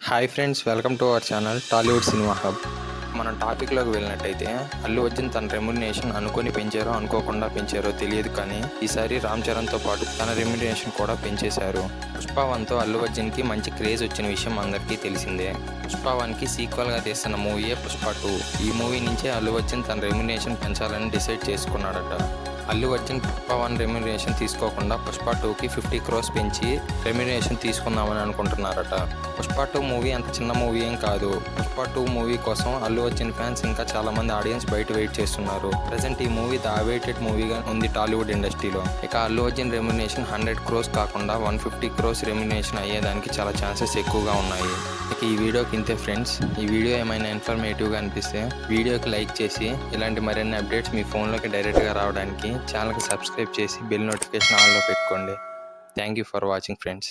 Hi friends, welcome to our channel Tollywood cinema hub. మన టాపిక్లోకి వెళ్ళినట్టయితే అల్లు అర్జున్ తన రెమ్యునరేషన్ అనుకొని పెంచారో అనుకోకుండా పెంచారో తెలియదు, కానీ ఈసారి రామ్ చరణ్తో పాటు తన రెమ్యునరేషన్ కూడా పెంచేశారు. పుష్ప 1తో అల్లు అర్జున్కి మంచి క్రేజ్ వచ్చిన విషయం అందరికీ తెలిసిందే. పుష్ప 1కి సీక్వెల్గా తీస్తున్న మూవీయే పుష్ప 2. ఈ మూవీ నుంచే అల్లు అర్జున్ తన రెమ్యునరేషన్ పెంచాలని డిసైడ్ చేసుకున్నాడట. అల్లు అర్జున్ పుష్ప 1 రెమ్యునరేషన్ తీసుకోకుండా పుష్ప 2కి 50 crores పెంచి రెమ్యునరేషన్ తీసుకుందామని అనుకుంటున్నారట. పుష్ప 2 మూవీ అంత చిన్న మూవీ ఏం కాదు. పుష్ప 2 మూవీ కోసం అల్లు అర్జున్ ఫ్యాన్స్ ఇంకా చాలా మంది ఆడియన్స్ బయట వెయిట్ చేస్తున్నారు. ప్రజెంట్ ఈ మూవీ ద అవైటెడ్ మూవీగా ఉంది టాలీవుడ్ ఇండస్ట్రీలో. ఇక అల్లు అర్జున్ రెమ్యునరేషన్ 100 crores కాకుండా 150 crores రెమ్యునరేషన్ అయ్యేదానికి చాలా ఛాన్సెస్ ఎక్కువగా ఉన్నాయి. ఇక ఈ వీడియోకి ఇంతే ఫ్రెండ్స్. ఈ వీడియో ఏమైనా ఇన్ఫర్మేటివ్గా అనిపిస్తే వీడియోకి లైక్ చేసి ఇలాంటి మరిన్ని అప్డేట్స్ మీ ఫోన్లోకి డైరెక్ట్గా రావడానికి ఛానల్కి సబ్స్క్రైబ్ చేసి బెల్ నోటిఫికేషన్ ఆన్లో పెట్టుకోండి. Thank you for watching friends.